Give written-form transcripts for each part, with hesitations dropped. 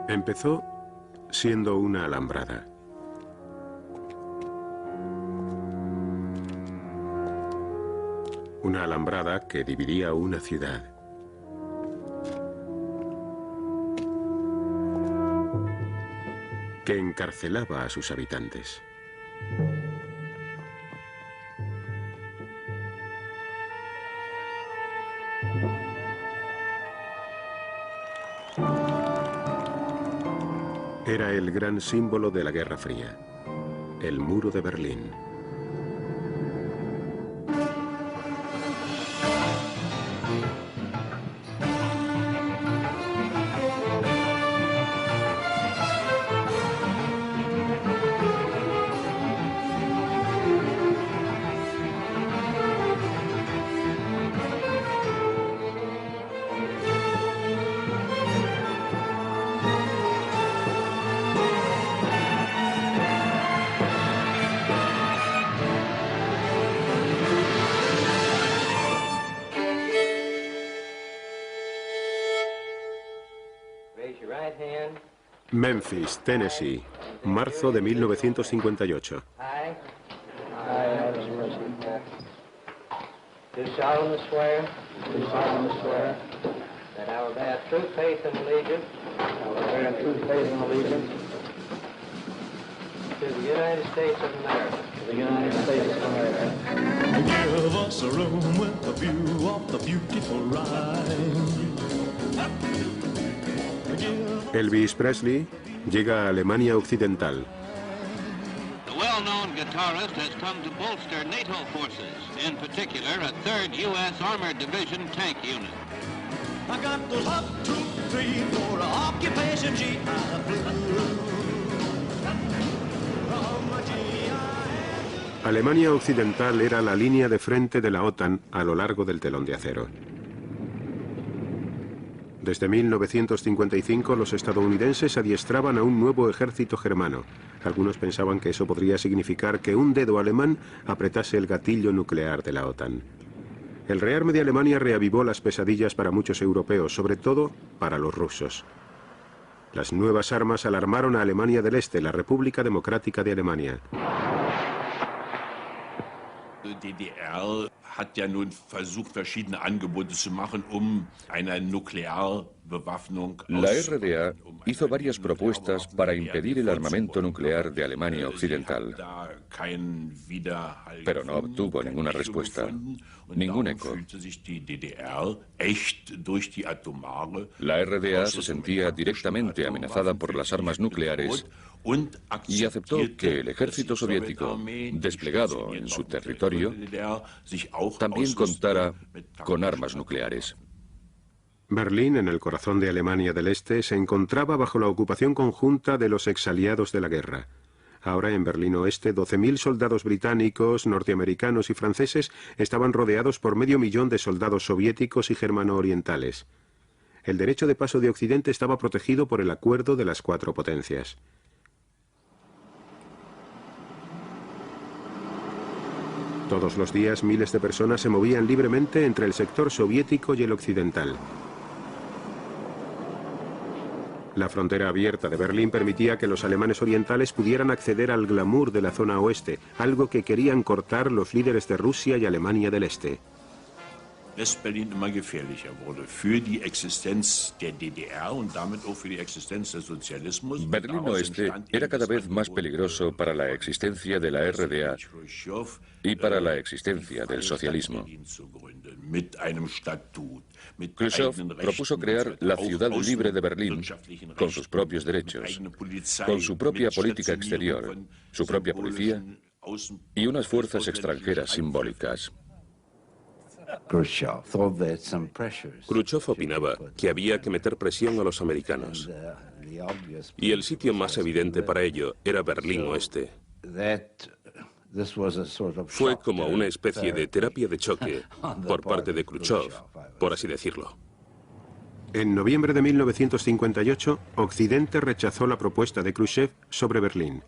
Empezó siendo una alambrada. Una alambrada que dividía una ciudad. Que encarcelaba a sus habitantes. Era el gran símbolo de la Guerra Fría, el muro de Berlín. Memphis, Tennessee, marzo de 1958. Do solemnly swear that I will bear true faith and allegiance to the United States of America. Give us a room with a view of the beautiful Rhine. Elvis Presley llega a Alemania Occidental. The well-known guitarist has come to bolster NATO forces, in particular a 3rd U.S. Armored Division tank unit. I got those hot troop 3 for occupation GI Blue. Alemania Occidental era la línea de frente de la OTAN a lo largo del telón de acero. Desde 1955 los estadounidenses adiestraban a un nuevo ejército germano. Algunos pensaban que eso podría significar que un dedo alemán apretase el gatillo nuclear de la OTAN. El rearme de Alemania reavivó las pesadillas para muchos europeos, sobre todo para los rusos. Las nuevas armas alarmaron a Alemania del Este, la República Democrática de Alemania. DDR hat ja nun versucht, verschiedene Angebote zu machen, eine Nuklearbewaffnung. La RDA hizo varias propuestas para impedir el armamento nuclear de Alemania Occidental, pero no obtuvo ninguna respuesta, ningún eco. La RDA se sentía directamente amenazada por las armas nucleares y aceptó que el ejército soviético, desplegado en su territorio, también contara con armas nucleares. Berlín, en el corazón de Alemania del Este, se encontraba bajo la ocupación conjunta de los exaliados de la guerra. Ahora en Berlín Oeste, 12.000 soldados británicos, norteamericanos y franceses estaban rodeados por 500.000 de soldados soviéticos y germano-orientales. El derecho de paso de Occidente estaba protegido por el acuerdo de las 4 potencias. Todos los días miles de personas se movían libremente entre el sector soviético y el occidental. La frontera abierta de Berlín permitía que los alemanes orientales pudieran acceder al glamour de la zona oeste, algo que querían cortar los líderes de Rusia y Alemania del Este. West-Berlin immer gefährlicher wurde für die Existenz der DDR und damit auch für die Existenz des Sozialismus. Berlín Oeste era cada vez más peligroso para la existencia de la RDA y para la existencia del socialismo. Khrushchev propuso crear la ciudad libre de Berlín, con sus propios derechos, con su propia política exterior, su propia policía y unas fuerzas extranjeras simbólicas. Khrushchev opinaba que había que meter presión a los americanos. Y el sitio más evidente para ello era Berlín Oeste. Fue como una especie de terapia de choque por parte de Khrushchev, por así decirlo. En noviembre de 1958, Occidente rechazó la propuesta de Khrushchev sobre Berlín.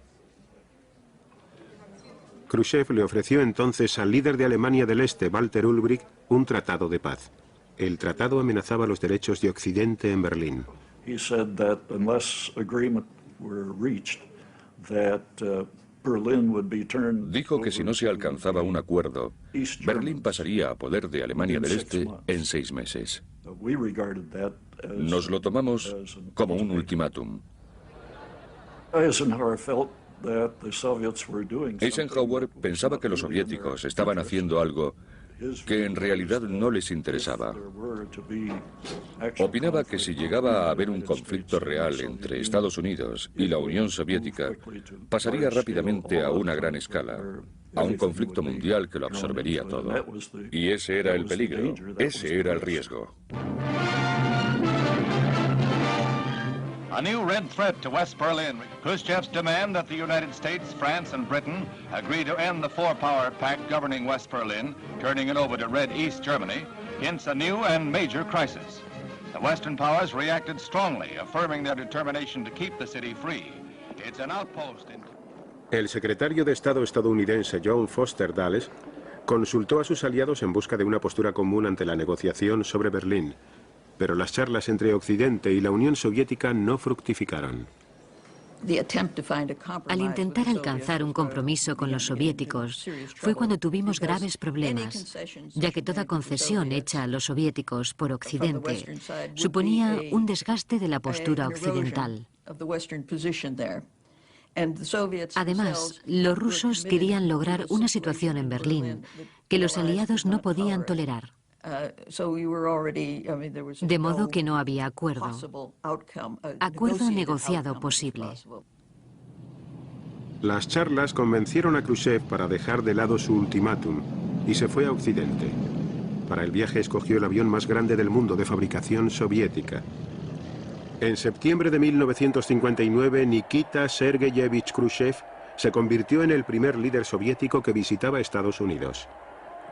Khrushchev le ofreció entonces al líder de Alemania del Este, Walter Ulbricht, un tratado de paz. El tratado amenazaba los derechos de Occidente en Berlín. He said that unless agreement were reached, that Berlin would be turned. Dijo que si no se alcanzaba un acuerdo, Berlín pasaría a poder de Alemania del Este en 6 meses. Nos lo tomamos como un ultimátum. Eisenhower pensaba que los soviéticos estaban haciendo algo que en realidad no les interesaba. Opinaba que si llegaba a haber un conflicto real entre Estados Unidos y la Unión Soviética, pasaría rápidamente a una gran escala, a un conflicto mundial que lo absorbería todo. Y ese era el peligro, ese era el riesgo. A new red threat to West Berlin. Khrushchev's demand that the United States, France, and Britain agree to end the four-power pact governing West Berlin, turning it over to Red East Germany, hints a new and major crisis. The Western powers reacted strongly, affirming their determination to keep the city free. It's an outpost in... El secretario de Estado estadounidense John Foster Dulles consultó a sus aliados en busca de una postura común ante la negociación sobre Berlín. Pero las charlas entre Occidente y la Unión Soviética no fructificaron. Al intentar alcanzar un compromiso con los soviéticos, fue cuando tuvimos graves problemas, ya que toda concesión hecha a los soviéticos por Occidente suponía un desgaste de la postura occidental. Además, los rusos querían lograr una situación en Berlín que los aliados no podían tolerar. De modo que no había acuerdo negociado posible. Las charlas convencieron a Khrushchev para dejar de lado su ultimátum y se fue a Occidente. Para el viaje escogió el avión más grande del mundo de fabricación soviética. En septiembre de 1959, Nikita Sergeyevich Khrushchev se convirtió en el primer líder soviético que visitaba Estados Unidos.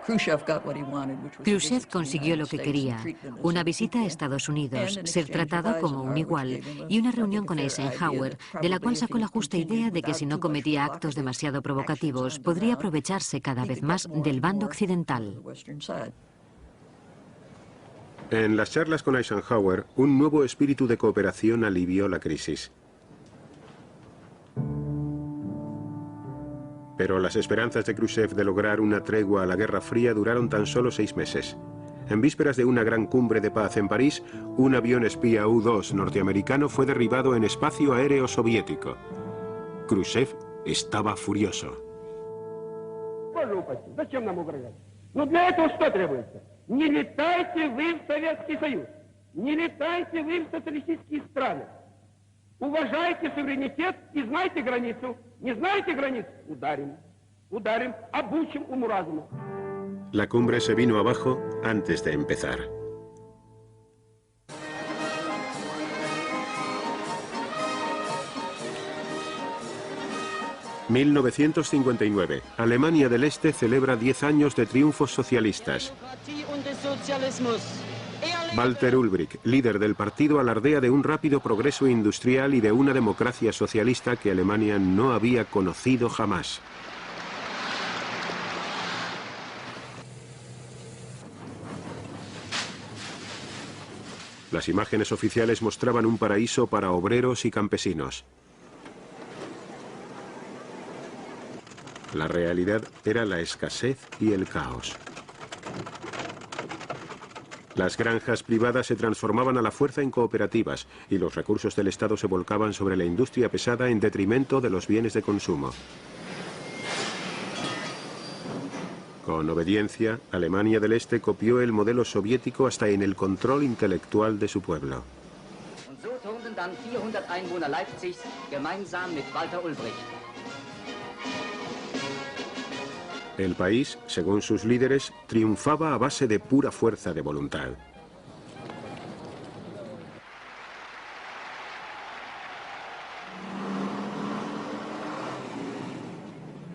Khrushchev consiguió lo que quería, una visita a Estados Unidos, ser tratado como un igual y una reunión con Eisenhower, de la cual sacó la justa idea de que si no cometía actos demasiado provocativos, podría aprovecharse cada vez más del bando occidental. En las charlas con Eisenhower, un nuevo espíritu de cooperación alivió la crisis. Pero las esperanzas de Khrushchev de lograr una tregua a la Guerra Fría duraron tan solo 6 meses. En vísperas de una gran cumbre de paz en París, un avión espía U-2 norteamericano fue derribado en espacio aéreo soviético. Khrushchev estaba furioso. Уважайте суверенитет и знайте границу. Не знаете границу? Ударим. Ударим, обучим уму-разуму. La cumbre se vino abajo antes de empezar. ...1959... Alemania del Este celebra 10 años de triunfos socialistas. Walter Ulbricht, líder del partido, alardea de un rápido progreso industrial y de una democracia socialista que Alemania no había conocido jamás. Las imágenes oficiales mostraban un paraíso para obreros y campesinos. La realidad era la escasez y el caos. Las granjas privadas se transformaban a la fuerza en cooperativas y los recursos del Estado se volcaban sobre la industria pesada en detrimento de los bienes de consumo. Con obediencia, Alemania del Este copió el modelo soviético hasta en el control intelectual de su pueblo. El país, según sus líderes, triunfaba a base de pura fuerza de voluntad.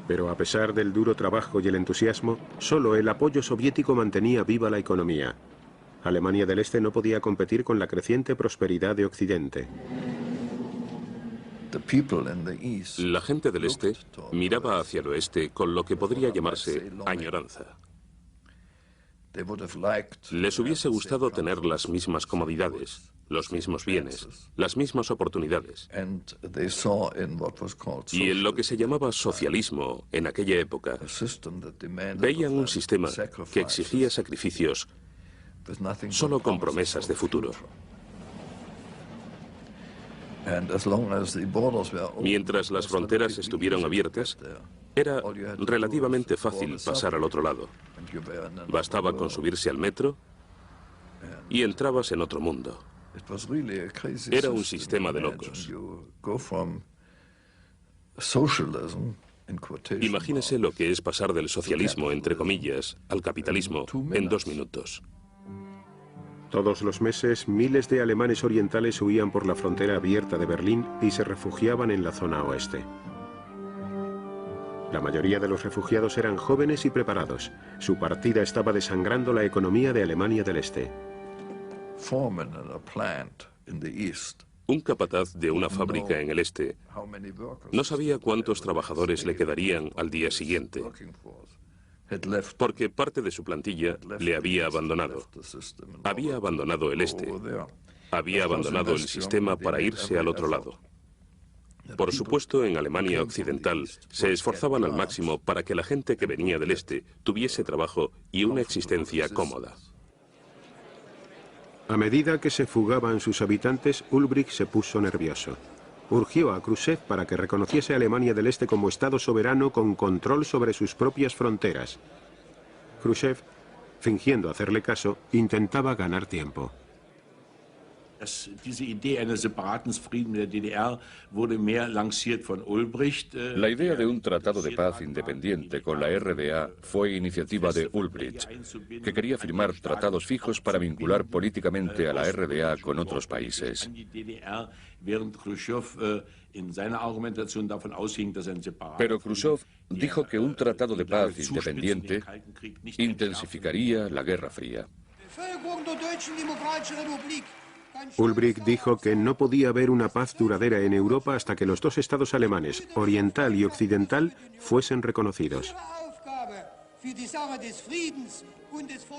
Pero a pesar del duro trabajo y el entusiasmo, solo el apoyo soviético mantenía viva la economía. Alemania del Este no podía competir con la creciente prosperidad de Occidente. La gente del Este miraba hacia el Oeste con lo que podría llamarse añoranza. Les hubiese gustado tener las mismas comodidades, los mismos bienes, las mismas oportunidades. Y en lo que se llamaba socialismo en aquella época, veían un sistema que exigía sacrificios solo con promesas de futuro. Mientras las fronteras estuvieron abiertas, era relativamente fácil pasar al otro lado. Bastaba con subirse al metro y entrabas en otro mundo. Era un sistema de locos. Imagínese lo que es pasar del socialismo, entre comillas, al capitalismo en 2 minutos. Todos los meses, miles de alemanes orientales huían por la frontera abierta de Berlín y se refugiaban en la zona oeste. La mayoría de los refugiados eran jóvenes y preparados. Su partida estaba desangrando la economía de Alemania del Este. Un capataz de una fábrica en el este no sabía cuántos trabajadores le quedarían al día siguiente, porque parte de su plantilla le había abandonado. Había abandonado el este. Había abandonado el sistema para irse al otro lado. Por supuesto, en Alemania Occidental se esforzaban al máximo para que la gente que venía del este tuviese trabajo y una existencia cómoda. A medida que se fugaban sus habitantes, Ulbricht se puso nervioso. Urgió a Khrushchev para que reconociese a Alemania del Este como Estado soberano con control sobre sus propias fronteras. Khrushchev, fingiendo hacerle caso, intentaba ganar tiempo. La idea de un tratado de paz independiente con la RDA fue iniciativa de Ulbricht, que quería firmar tratados fijos para vincular políticamente a la RDA con otros países. Pero Khrushchev dijo que un tratado de paz independiente intensificaría la Guerra Fría. Ulbricht dijo que no podía haber una paz duradera en Europa hasta que los 2 estados alemanes, oriental y occidental, fuesen reconocidos.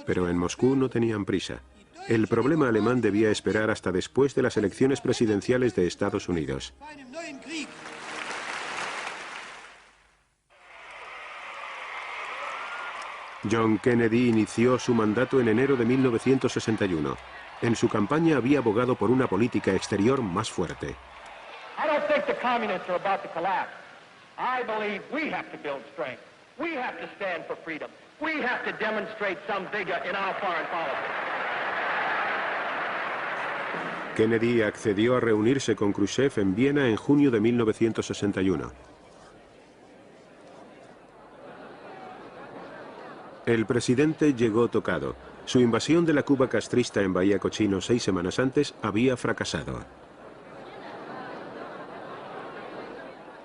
Pero en Moscú no tenían prisa. El problema alemán debía esperar hasta después de las elecciones presidenciales de Estados Unidos. John Kennedy inició su mandato en enero de 1961. En su campaña había abogado por una política exterior más fuerte. Kennedy accedió a reunirse con Khrushchev en Viena en junio de 1961. El presidente llegó tocado. Su invasión de la Cuba castrista en Bahía Cochino 6 semanas antes había fracasado.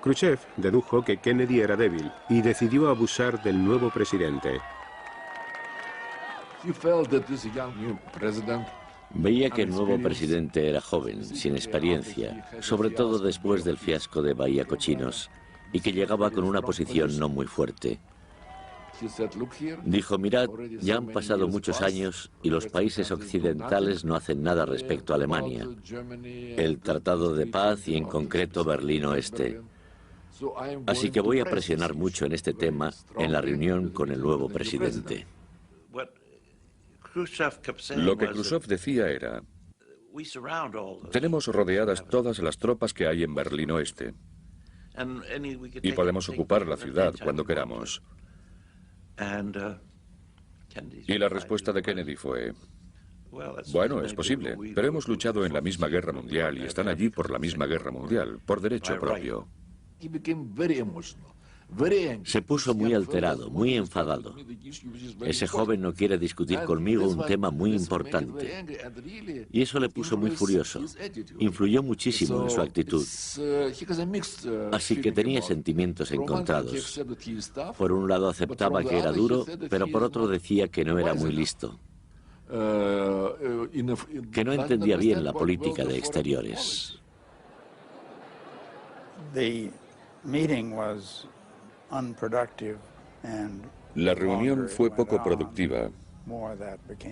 Khrushchev dedujo que Kennedy era débil y decidió abusar del nuevo presidente. Veía que el nuevo presidente era joven, sin experiencia, sobre todo después del fiasco de Bahía Cochinos, y que llegaba con una posición no muy fuerte. Dijo, mirad, ya han pasado muchos años y los países occidentales no hacen nada respecto a Alemania. El Tratado de Paz y en concreto Berlín Oeste. Así que voy a presionar mucho en este tema en la reunión con el nuevo presidente. Lo que Khrushchev decía era: tenemos rodeadas todas las tropas que hay en Berlín Oeste y podemos ocupar la ciudad cuando queramos. Y la respuesta de Kennedy fue: bueno, es posible, pero hemos luchado en la misma guerra mundial y están allí por la misma guerra mundial, por derecho propio. Se puso muy alterado, muy enfadado. Ese joven no quiere discutir conmigo un tema muy importante. Y eso le puso muy furioso. Influyó muchísimo en su actitud. Así que tenía sentimientos encontrados. Por un lado aceptaba que era duro, pero por otro decía que no era muy listo. Que no entendía bien la política de exteriores. La reunión fue poco productiva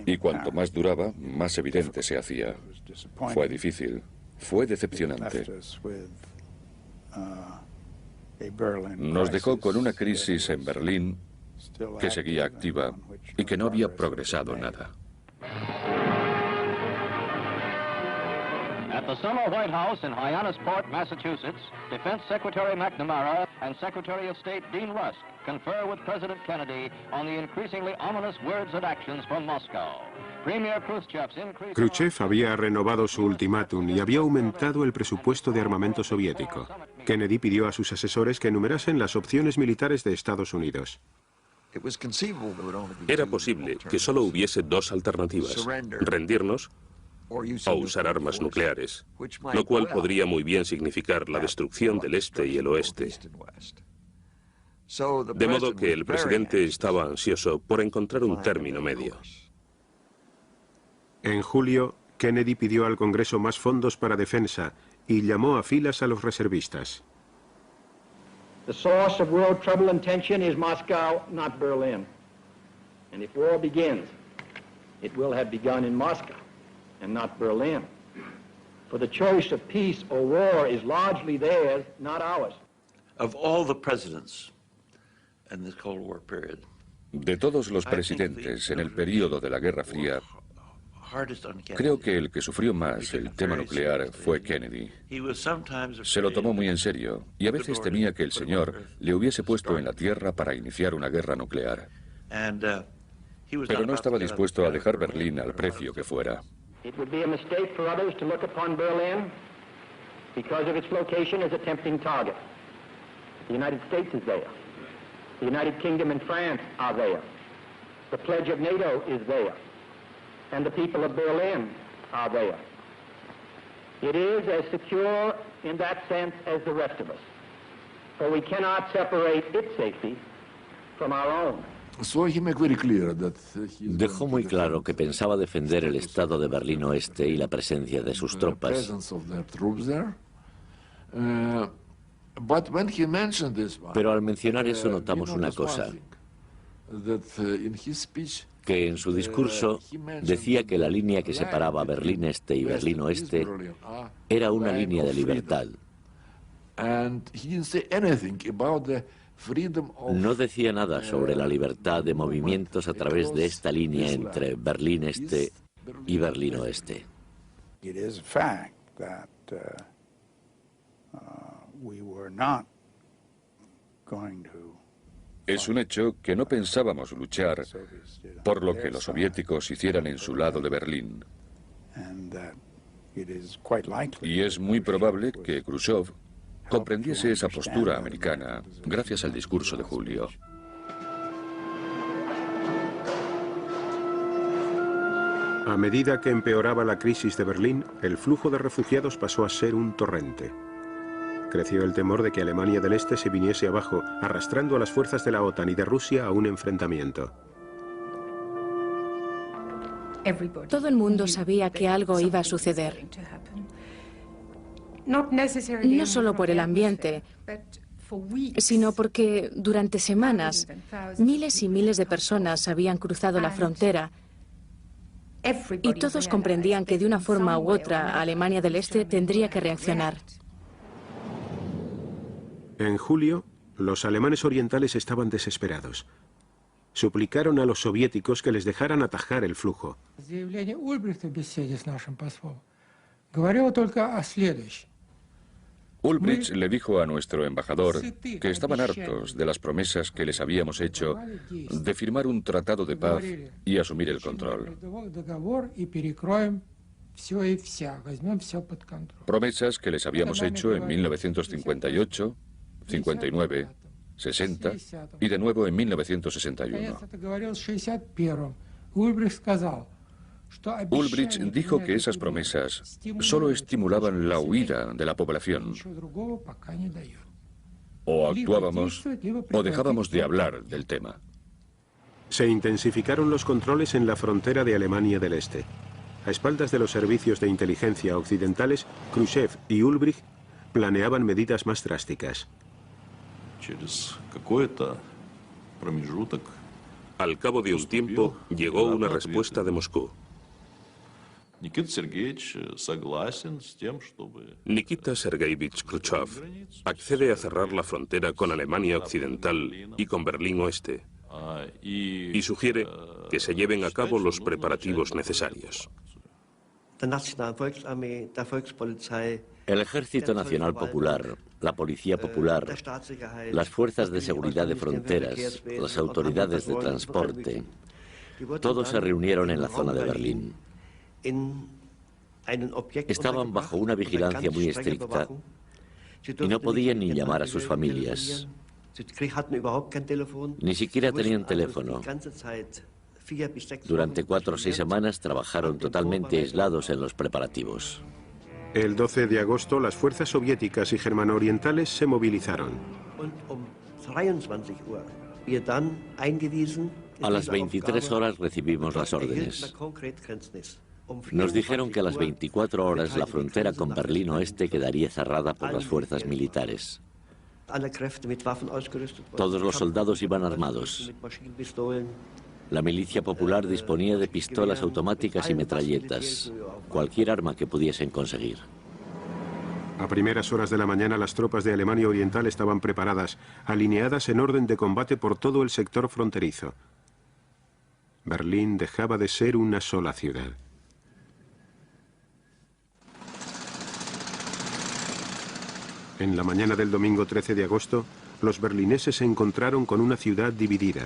Y cuanto más duraba, más evidente se hacía. Fue difícil, fue decepcionante. Nos dejó con una crisis en Berlín que seguía activa y que no había progresado nada. At the summer White House in Hyannisport, Massachusetts, Defense Secretary McNamara and Secretary of State Dean Rusk confer with President Kennedy on the increasingly ominous words and actions from Moscow. Premier Khrushchev's increase... Khrushchev había renovado su ultimátum y había aumentado el presupuesto de armamento soviético. Kennedy pidió a sus asesores que enumerasen las opciones militares de Estados Unidos. Era posible que solo hubiese dos alternativas: rendirnos o usar armas nucleares, lo cual podría muy bien significar la destrucción del este y el oeste. De modo que el presidente estaba ansioso por encontrar un término medio. En julio, Kennedy pidió al Congreso más fondos para defensa y llamó a filas a los reservistas. The source of world trouble and tension is Moscow, not Berlin. And if war begins, it will have begun in Moscow and not Berlin. For the choice of peace or war is largely theirs, not ours. Of all the presidents in this Cold War period, De todos los presidentes en el período de la Guerra Fría, creo que el que sufrió más el tema nuclear fue Kennedy. Se lo tomó muy en serio y a veces temía que el señor le hubiese puesto en la tierra para iniciar una guerra nuclear. Pero no estaba dispuesto a dejar Berlín al precio que fuera. It would be a mistake for others to look upon Berlin because of its location as a tempting target. The United States is there. The United Kingdom and France are there. The pledge of NATO is there. And the people of Berlin are there. It is as secure in that sense as the rest of us. For we cannot separate its safety from our own. Dejó muy claro que pensaba defender el estado de Berlín Oeste y la presencia de sus tropas. Pero al mencionar eso notamos una cosa, que en su discurso decía que la línea que separaba Berlín Este y Berlín Oeste era una línea de libertad. No decía nada sobre la libertad de movimientos a través de esta línea entre Berlín Este y Berlín Oeste. Es un hecho que no pensábamos luchar por lo que los soviéticos hicieran en su lado de Berlín. Y es muy probable que Khrushchev comprendiese esa postura americana gracias al discurso de julio. A medida que empeoraba la crisis de Berlín, el flujo de refugiados pasó a ser un torrente. Creció el temor de que Alemania del Este se viniese abajo, arrastrando a las fuerzas de la OTAN y de Rusia a un enfrentamiento. Todo el mundo sabía que algo iba a suceder. No solo por el ambiente, sino porque durante semanas miles y miles de personas habían cruzado la frontera y todos comprendían que de una forma u otra Alemania del Este tendría que reaccionar. En julio, los alemanes orientales estaban desesperados. Suplicaron a los soviéticos que les dejaran atajar el flujo. Ulbricht le dijo a nuestro embajador que estaban hartos de las promesas que les habíamos hecho de firmar un tratado de paz y asumir el control. Promesas que les habíamos hecho en 1958, 59, 60 y de nuevo en 1961. Ulbricht dijo que esas promesas solo estimulaban la huida de la población. O actuábamos o dejábamos de hablar del tema. Se intensificaron los controles en la frontera de Alemania del Este. A espaldas de los servicios de inteligencia occidentales, Khrushchev y Ulbricht planeaban medidas más drásticas. Al cabo de un tiempo, llegó una respuesta de Moscú. Nikita Sergeyevich Khrushchev accede a cerrar la frontera con Alemania Occidental y con Berlín Oeste y sugiere que se lleven a cabo los preparativos necesarios. El Ejército Nacional Popular, la Policía Popular, las Fuerzas de Seguridad de Fronteras, las autoridades de transporte, todos se reunieron en la zona de Berlín. Estaban bajo una vigilancia muy estricta y no podían ni llamar a sus familias. Ni siquiera tenían teléfono. Durante 4 o 6 semanas trabajaron totalmente aislados en los preparativos. El 12 de agosto, las fuerzas soviéticas y germano-orientales se movilizaron. A las 23 horas recibimos las órdenes. Nos dijeron que a las 24 horas la frontera con Berlín Oeste quedaría cerrada por las fuerzas militares. Todos los soldados iban armados. La milicia popular disponía de pistolas automáticas y metralletas, cualquier arma que pudiesen conseguir. A primeras horas de la mañana, las tropas de Alemania Oriental estaban preparadas, alineadas en orden de combate por todo el sector fronterizo. Berlín dejaba de ser una sola ciudad. En la mañana del domingo 13 de agosto, los berlineses se encontraron con una ciudad dividida.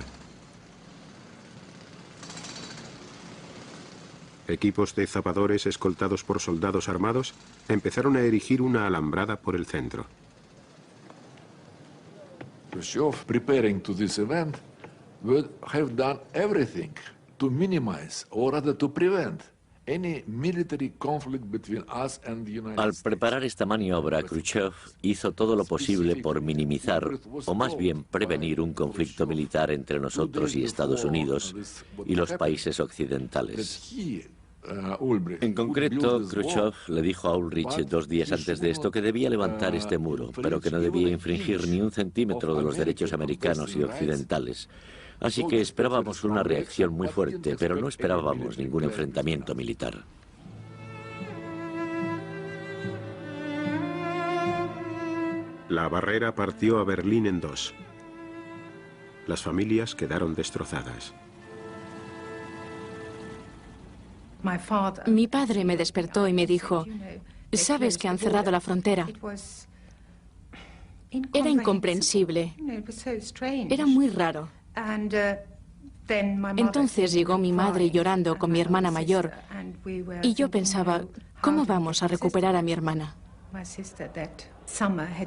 Equipos de zapadores escoltados por soldados armados empezaron a erigir una alambrada por el centro. Khrushchev, preparing to this event, would have done everything to minimize, or rather to prevent, any military conflict between us and the United Al States. preparar esta maniobra, Khrushchev hizo todo lo posible por minimizar, o más bien prevenir, un conflicto militar entre nosotros y Estados Unidos y los países occidentales. En concreto, Khrushchev le dijo a Ulrich 2 días antes de esto que debía levantar este muro, pero que no debía infringir ni un centímetro de los derechos americanos y occidentales. Así que esperábamos una reacción muy fuerte, pero no esperábamos ningún enfrentamiento militar. La barrera partió a Berlín en 2. Las familias quedaron destrozadas. Mi padre me despertó y me dijo, ¿sabes que han cerrado la frontera? Era incomprensible. Era muy raro. Entonces llegó mi madre llorando con mi hermana mayor y yo pensaba, ¿cómo vamos a recuperar a mi hermana?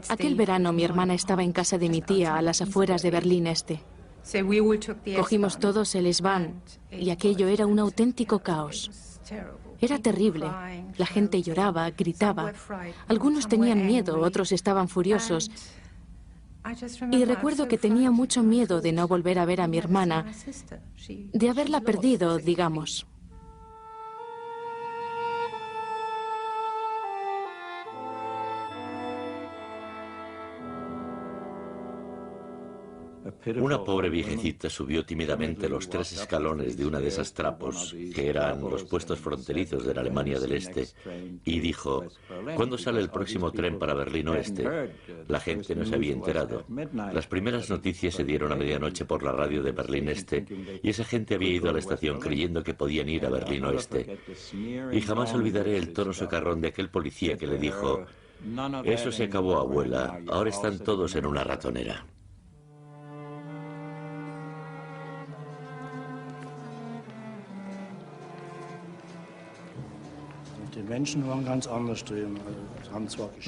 Aquel verano mi hermana estaba en casa de mi tía a las afueras de Berlín Este. Cogimos todos el S-Bahn y aquello era un auténtico caos. Era terrible. La gente lloraba, gritaba. Algunos tenían miedo, otros estaban furiosos. Y recuerdo que tenía mucho miedo de no volver a ver a mi hermana, de haberla perdido, digamos. Una pobre viejecita subió tímidamente los 3 escalones de una de esas trapos, que eran los puestos fronterizos de la Alemania del Este, y dijo, ¿cuándo sale el próximo tren para Berlín Oeste? La gente no se había enterado. Las primeras noticias se dieron a medianoche por la radio de Berlín Este, y esa gente había ido a la estación creyendo que podían ir a Berlín Oeste. Y jamás olvidaré el tono socarrón de aquel policía que le dijo, «Eso se acabó, abuela, ahora están todos en una ratonera».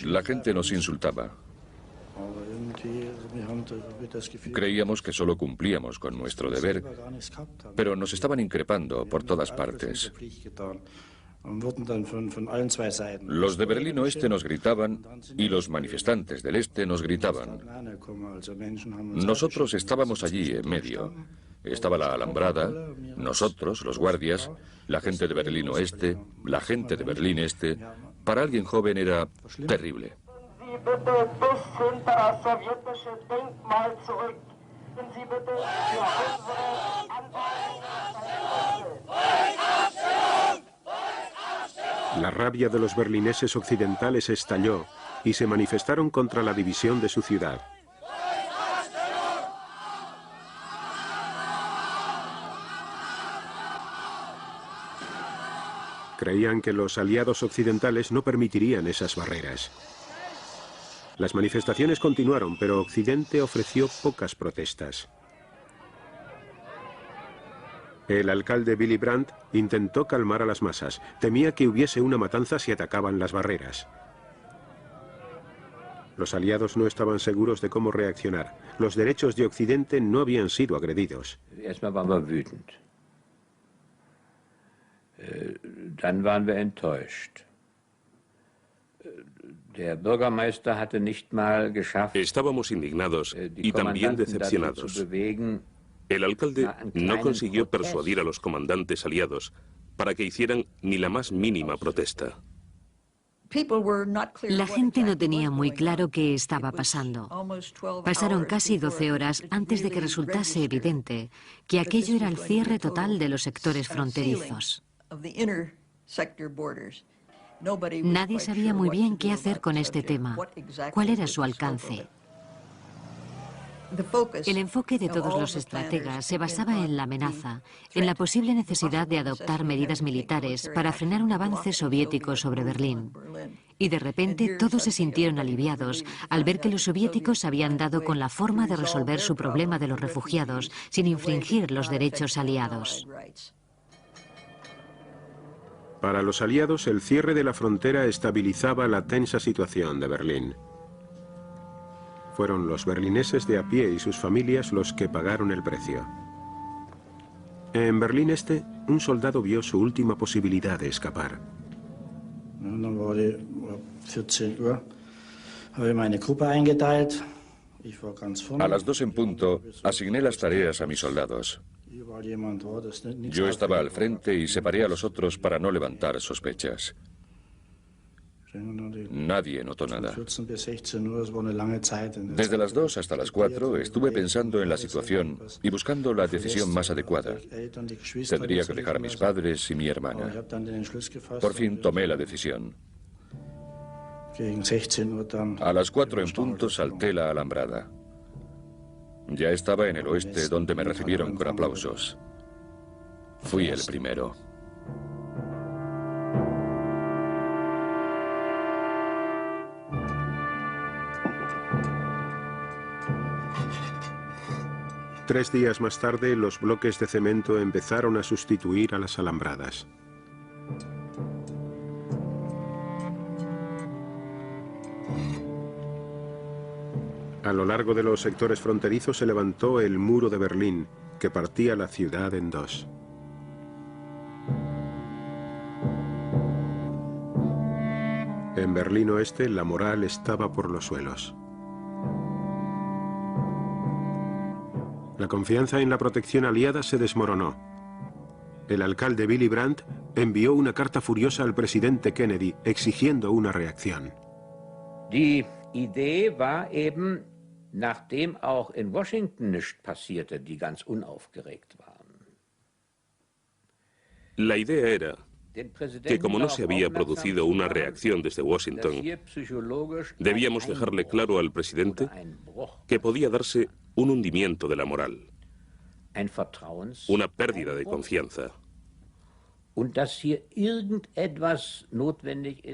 La gente nos insultaba. Creíamos que solo cumplíamos con nuestro deber, pero nos estaban increpando por todas partes. Los de Berlín Oeste nos gritaban y los manifestantes del Este nos gritaban. Nosotros estábamos allí en medio. Estaba la alambrada, nosotros, los guardias, la gente de Berlín Oeste, la gente de Berlín Este. Para alguien joven era terrible. La rabia de los berlineses occidentales estalló y se manifestaron contra la división de su ciudad. Creían que los aliados occidentales no permitirían esas barreras. Las manifestaciones continuaron, pero Occidente ofreció pocas protestas. El alcalde Willy Brandt intentó calmar a las masas. Temía que hubiese una matanza si atacaban las barreras. Los aliados no estaban seguros de cómo reaccionar. Los derechos de Occidente no habían sido agredidos. Dann waren wir enttäuscht. Der Bürgermeister hatte nicht mal geschafft, Estábamos indignados y también decepcionados. El alcalde no consiguió persuadir a los comandantes aliados para que hicieran ni la más mínima protesta. La gente no tenía muy claro qué estaba pasando. Pasaron casi 12 horas antes de que resultase evidente que aquello era el cierre total de los sectores fronterizos. Nadie sabía muy bien qué hacer con este tema, cuál era su alcance. El enfoque de todos los estrategas se basaba en la amenaza, en la posible necesidad de adoptar medidas militares para frenar un avance soviético sobre Berlín. Y de repente todos se sintieron aliviados al ver que los soviéticos habían dado con la forma de resolver su problema de los refugiados sin infringir los derechos aliados. Para los aliados, el cierre de la frontera estabilizaba la tensa situación de Berlín. Fueron los berlineses de a pie y sus familias los que pagaron el precio. En Berlín Este, un soldado vio su última posibilidad de escapar. A las 2 en punto, asigné las tareas a mis soldados. Yo estaba al frente y separé a los otros para no levantar sospechas. Nadie notó nada. Desde las 2 hasta las 4 estuve pensando en la situación y buscando la decisión más adecuada. Tendría que dejar a mis padres y mi hermana. Por fin tomé la decisión. A las 4 en punto salté la alambrada. Ya estaba en el oeste, donde me recibieron con aplausos. Fui el primero. Tres días más tarde, los bloques de cemento empezaron a sustituir a las alambradas. A lo largo de los sectores fronterizos se levantó el muro de Berlín, que partía la ciudad en dos. En Berlín Oeste, la moral estaba por los suelos. La confianza en la protección aliada se desmoronó. El alcalde Willy Brandt envió una carta furiosa al presidente Kennedy exigiendo una reacción. Die Idee war eben, nachdem auch in Washington nichts passierte, die ganz unaufgeregt waren. La idea era que como no se había producido una reacción desde Washington, debíamos dejarle claro al presidente que podía darse un hundimiento de la moral, una pérdida de confianza.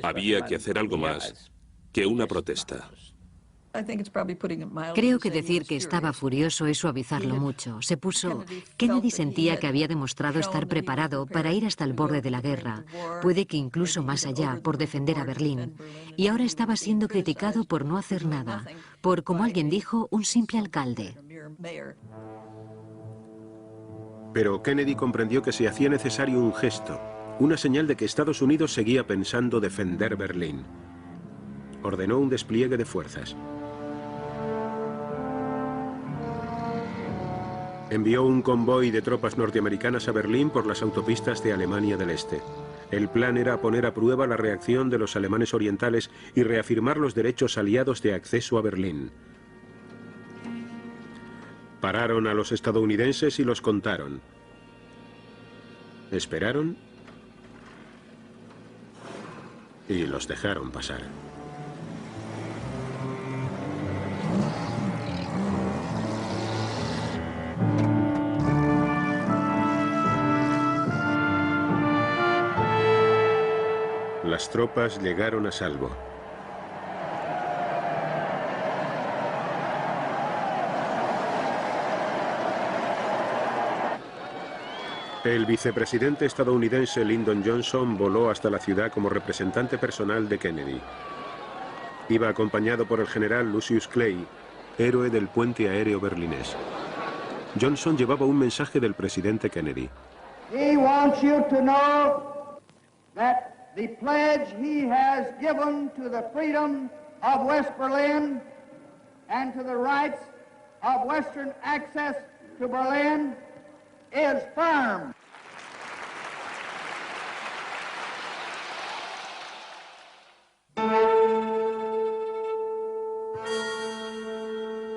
Había que hacer algo más que una protesta. Creo que decir que estaba furioso es suavizarlo mucho. Se puso... Kennedy sentía que había demostrado estar preparado para ir hasta el borde de la guerra, puede que incluso más allá, por defender a Berlín. Y ahora estaba siendo criticado por no hacer nada, por, como alguien dijo, un simple alcalde. Pero Kennedy comprendió que se hacía necesario un gesto, una señal de que Estados Unidos seguía pensando defender Berlín. Ordenó un despliegue de fuerzas. Envió un convoy de tropas norteamericanas a Berlín por las autopistas de Alemania del Este. El plan era poner a prueba la reacción de los alemanes orientales y reafirmar los derechos aliados de acceso a Berlín. Pararon a los estadounidenses y los contaron. Esperaron y los dejaron pasar. Las tropas llegaron a salvo. El vicepresidente estadounidense Lyndon Johnson voló hasta la ciudad como representante personal de Kennedy. Iba acompañado por el general Lucius Clay, héroe del puente aéreo berlinés. Johnson llevaba un mensaje del presidente Kennedy. He wants you to know that the pledge he has given to the freedom of West Berlin and to the rights of Western access to Berlin is firm.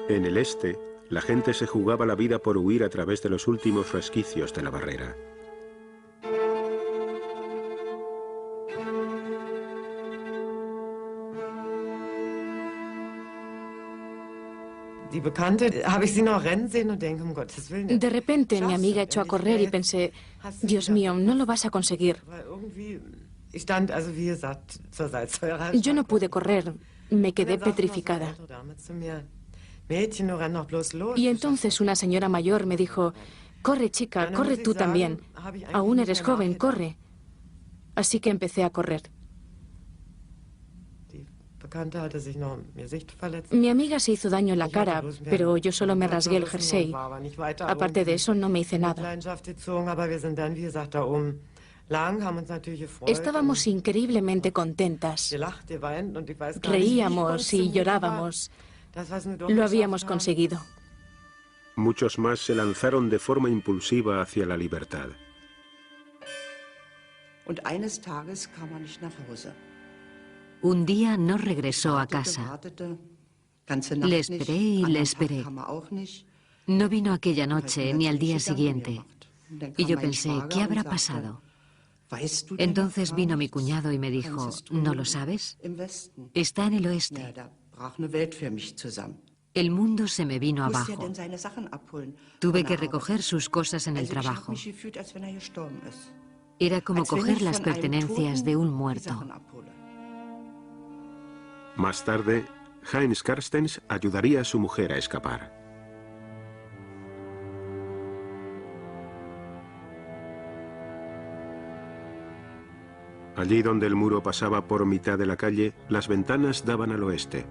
En el este, la gente se jugaba la vida por huir a través de los últimos resquicios de la barrera. De repente mi amiga echó a correr y pensé, Dios mío, no lo vas a conseguir. Yo no pude correr, me quedé petrificada. Y entonces una señora mayor me dijo, corre chica, corre tú también. Aún eres joven, corre. Así que empecé a correr. Mi amiga se hizo daño en la cara, pero yo solo me rasgué el jersey. Aparte de eso, no me hice nada. Estábamos increíblemente contentas. Reíamos y llorábamos. Lo habíamos conseguido. Muchos más se lanzaron de forma impulsiva hacia la libertad. Un día no regresó a casa. Le esperé y le esperé. No vino aquella noche ni al día siguiente. Y yo pensé, ¿qué habrá pasado? Entonces vino mi cuñado y me dijo, ¿no lo sabes? Está en el oeste. El mundo se me vino abajo. Tuve que recoger sus cosas en el trabajo. Era como coger las pertenencias de un muerto. Más tarde, Heinz Carstens ayudaría a su mujer a escapar. Allí donde el muro pasaba por mitad de la calle, las ventanas daban al oeste.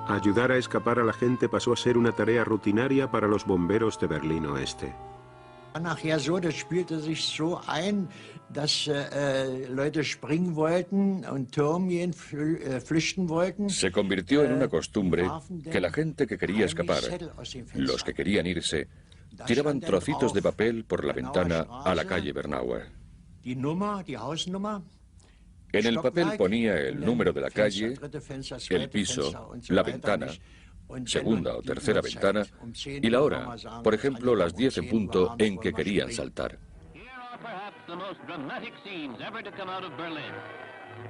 Ayudar a escapar a la gente pasó a ser una tarea rutinaria para los bomberos de Berlín Oeste. Nachher so, das spielte sich so ein, dass Leute springen wollten und Türme flüchten wollten. Se convirtió en una costumbre que la gente que quería escapar, los que querían irse, tiraban trocitos de papel por la ventana a la calle Bernauer. Die Nummer, die Hausnummer. En el papel ponía el número de la calle, el piso, la ventana, segunda o tercera ventana y la hora, por ejemplo, las 10 en punto en que querían saltar.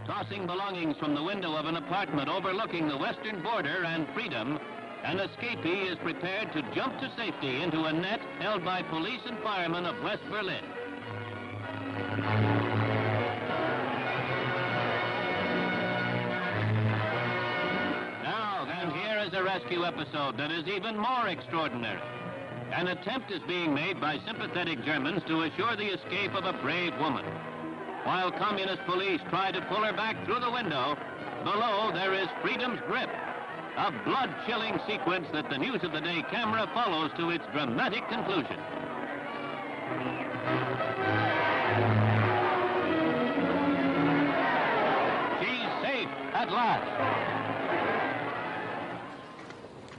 Tossing belongings from the window of an apartment overlooking the western border and freedom, an escapee is prepared to jump to safety into a net held by police and firemen of West Berlin. A rescue episode that is even more extraordinary. An attempt is being made by sympathetic Germans to assure the escape of a brave woman. While communist police try to pull her back through the window, below there is freedom's grip. A blood-chilling sequence that the News of the Day camera follows to its dramatic conclusion.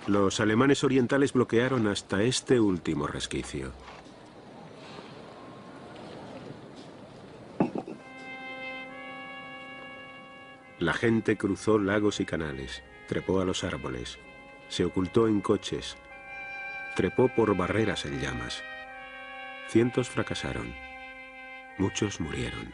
Los alemanes orientales bloquearon hasta este último resquicio. La gente cruzó lagos y canales, trepó a los árboles, se ocultó en coches, trepó por barreras en llamas. Cientos fracasaron, muchos murieron.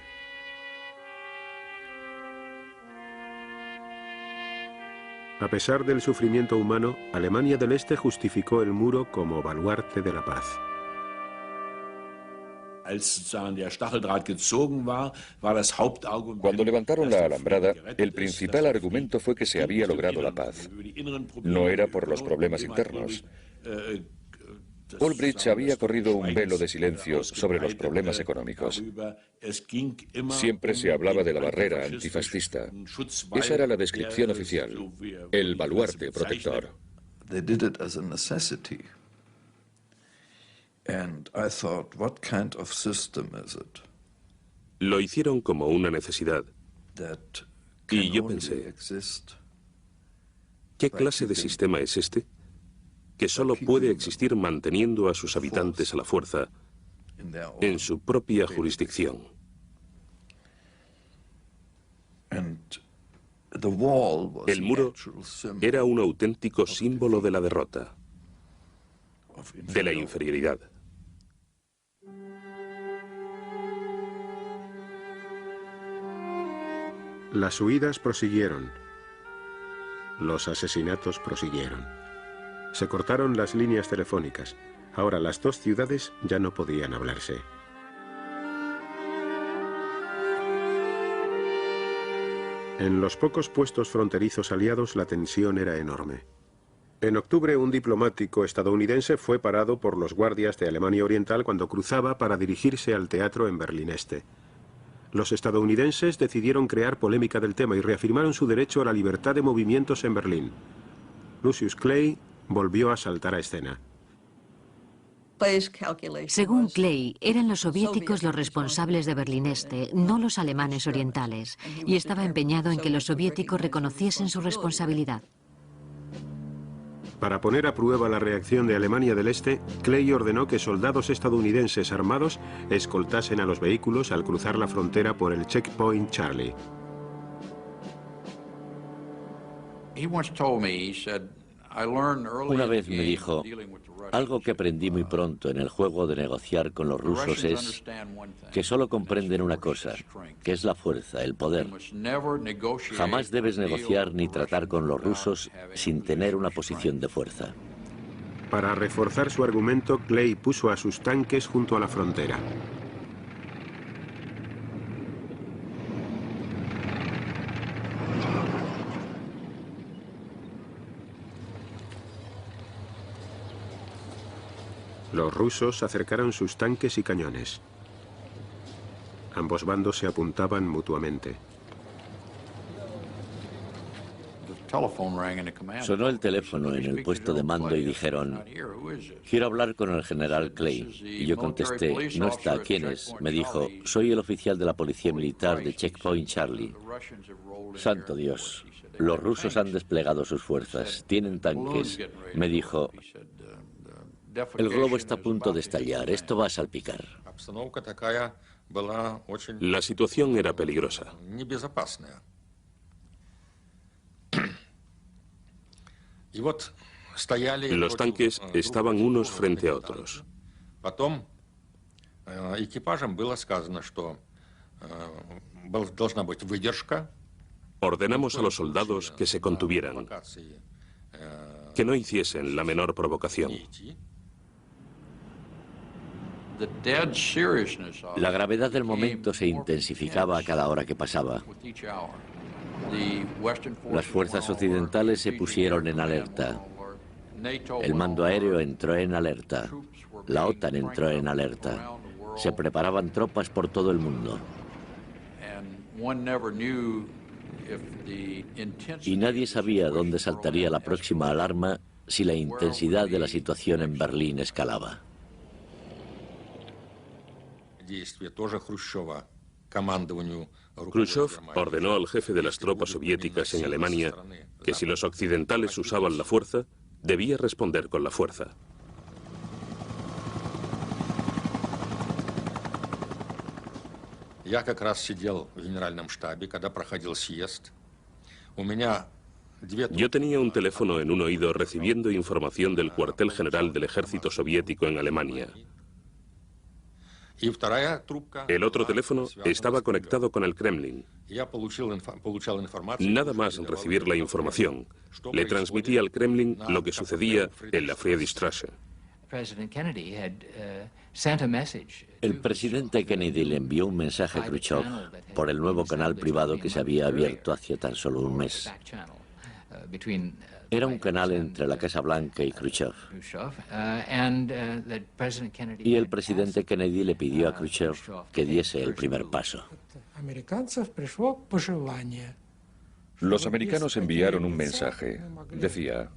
A pesar del sufrimiento humano, Alemania del Este justificó el muro como baluarte de la paz. Cuando levantaron la alambrada, el principal argumento fue que se había logrado la paz. No era por los problemas internos. Ulbricht había corrido un velo de silencio sobre los problemas económicos. Siempre se hablaba de la barrera antifascista. Esa era la descripción oficial, el baluarte protector. Lo hicieron como una necesidad. Y yo pensé, ¿qué clase de sistema es este? Que solo puede existir manteniendo a sus habitantes a la fuerza en su propia jurisdicción. El muro era un auténtico símbolo de la derrota, de la inferioridad. Las huidas prosiguieron. Los asesinatos prosiguieron. Se cortaron las líneas telefónicas. Ahora las dos ciudades ya no podían hablarse. En los pocos puestos fronterizos aliados la tensión era enorme. En octubre, un diplomático estadounidense fue parado por los guardias de Alemania Oriental cuando cruzaba para dirigirse al teatro en Berlín Este. Los estadounidenses decidieron crear polémica del tema y reafirmaron su derecho a la libertad de movimientos en Berlín. Lucius Clay volvió a saltar a escena. Según Clay, eran los soviéticos los responsables de Berlín Este, no los alemanes orientales, y estaba empeñado en que los soviéticos reconociesen su responsabilidad. Para poner a prueba la reacción de Alemania del Este, Clay ordenó que soldados estadounidenses armados escoltasen a los vehículos al cruzar la frontera por el Checkpoint Charlie. Una vez me dijo, algo que aprendí muy pronto en el juego de negociar con los rusos es que solo comprenden una cosa, que es la fuerza, el poder. Jamás debes negociar ni tratar con los rusos sin tener una posición de fuerza. Para reforzar su argumento, Clay puso a sus tanques junto a la frontera. Los rusos acercaron sus tanques y cañones. Ambos bandos se apuntaban mutuamente. Sonó el teléfono en el puesto de mando y dijeron, quiero hablar con el general Clay. Y yo contesté, no está, ¿quién es? Me dijo, soy el oficial de la policía militar de Checkpoint Charlie. Santo Dios, los rusos han desplegado sus fuerzas, tienen tanques. Me dijo, el globo está a punto de estallar, esto va a salpicar. La situación era peligrosa. Los tanques estaban unos frente a otros. Ordenamos a los soldados que se contuvieran, que no hiciesen la menor provocación. La gravedad del momento se intensificaba a cada hora que pasaba. Las fuerzas occidentales se pusieron en alerta. El mando aéreo entró en alerta. La OTAN entró en alerta. Se preparaban tropas por todo el mundo. Y nadie sabía dónde saltaría la próxima alarma si la intensidad de la situación en Berlín escalaba. Khrushchev ordenó al jefe de las tropas soviéticas en Alemania que si los occidentales usaban la fuerza, debía responder con la fuerza. Я как раз сидел в генеральном штабе, когда проходил съезд. Yo tenía un teléfono en un oído recibiendo información del cuartel general del ejército soviético en Alemania. El otro teléfono estaba conectado con el Kremlin. Nada más recibir la información, le transmití al Kremlin lo que sucedía en la Friedrichstraße. El presidente Kennedy le envió un mensaje a Khrushchev por el nuevo canal privado que se había abierto hacía tan solo un mes. Era un canal entre la Casa Blanca y Khrushchev. Y el presidente Kennedy le pidió a Khrushchev que diese el primer paso. Los americanos enviaron un mensaje. Decía,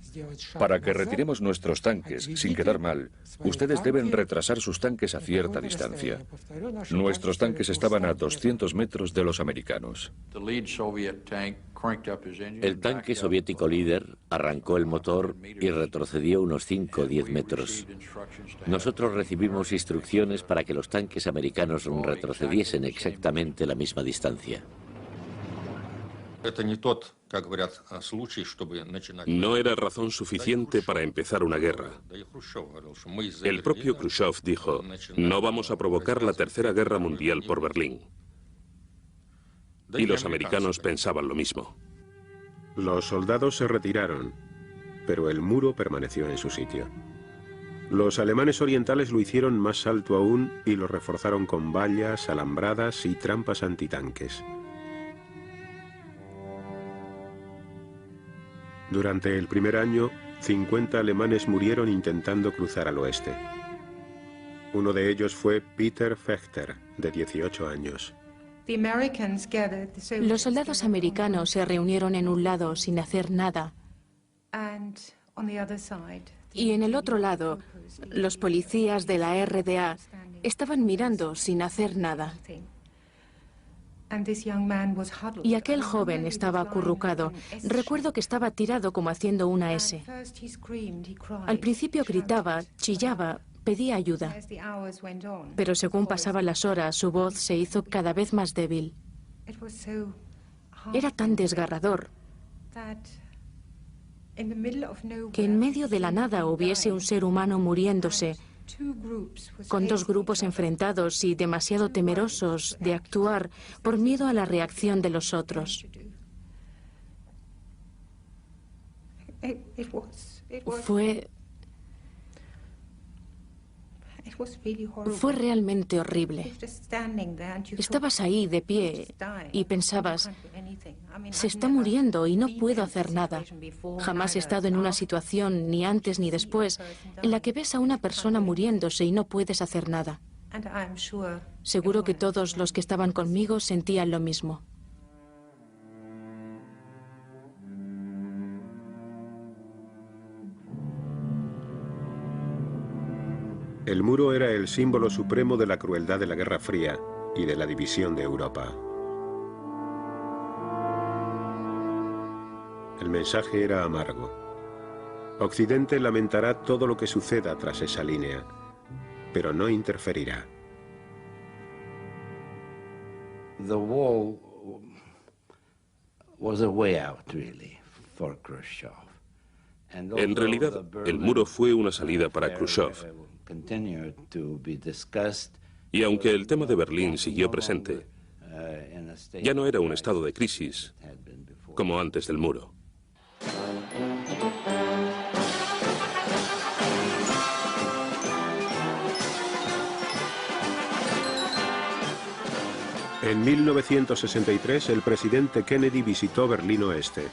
para que retiremos nuestros tanques sin quedar mal, ustedes deben retrasar sus tanques a cierta distancia. Nuestros tanques estaban a 200 metros de los americanos. El tanque soviético líder arrancó el motor y retrocedió unos 5 o 10 metros. Nosotros recibimos instrucciones para que los tanques americanos retrocediesen exactamente la misma distancia. No era razón suficiente para empezar una guerra. El propio Khrushchev dijo, no vamos a provocar la Tercera Guerra Mundial por Berlín. Y los americanos pensaban lo mismo. Los soldados se retiraron, pero el muro permaneció en su sitio. Los alemanes orientales lo hicieron más alto aún y lo reforzaron con vallas, alambradas y trampas antitanques. Durante el primer año, 50 alemanes murieron intentando cruzar al oeste. Uno de ellos fue Peter Fechter, de 18 años. Los soldados americanos se reunieron en un lado sin hacer nada. Y en el otro lado, los policías de la RDA estaban mirando sin hacer nada. Y aquel joven estaba acurrucado. Recuerdo que estaba tirado como haciendo una S. Al principio gritaba, chillaba, pedía ayuda. Pero según pasaban las horas, su voz se hizo cada vez más débil. Era tan desgarrador que en medio de la nada hubiese un ser humano muriéndose, con dos grupos enfrentados y demasiado temerosos de actuar por miedo a la reacción de los otros. Fue realmente horrible. Estabas ahí de pie y pensabas, se está muriendo y no puedo hacer nada. Jamás he estado en una situación, ni antes ni después, en la que ves a una persona muriéndose y no puedes hacer nada. Seguro que todos los que estaban conmigo sentían lo mismo. El muro era el símbolo supremo de la crueldad de la Guerra Fría y de la división de Europa. El mensaje era amargo. Occidente lamentará todo lo que suceda tras esa línea, pero no interferirá. The wall was a way out, really, for Khrushchev. En realidad, el muro fue una salida para Khrushchev. Y aunque el tema de Berlín siguió presente, ya no era un estado de crisis como antes del muro. En 1963, el presidente Kennedy visitó Berlín Oeste.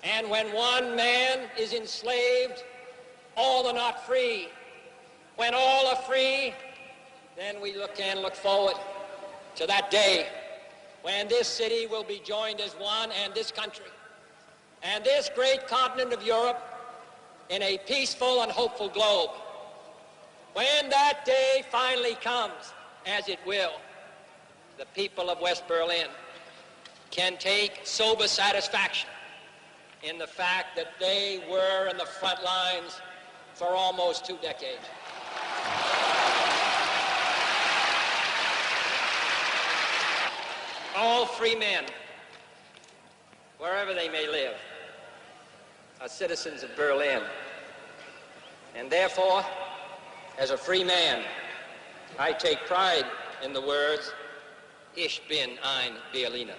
And when one man is enslaved, all are not free. When all are free, then we can look forward to that day when this city will be joined as one, and this country, and this great continent of Europe, in a peaceful and hopeful globe. When that day finally comes, as it will, the people of West Berlin can take sober satisfaction in the fact that they were in the front lines for almost 2 decades. All free men, wherever they may live, are citizens of Berlin. And therefore, as a free man, I take pride in the words, Ich bin ein Berliner.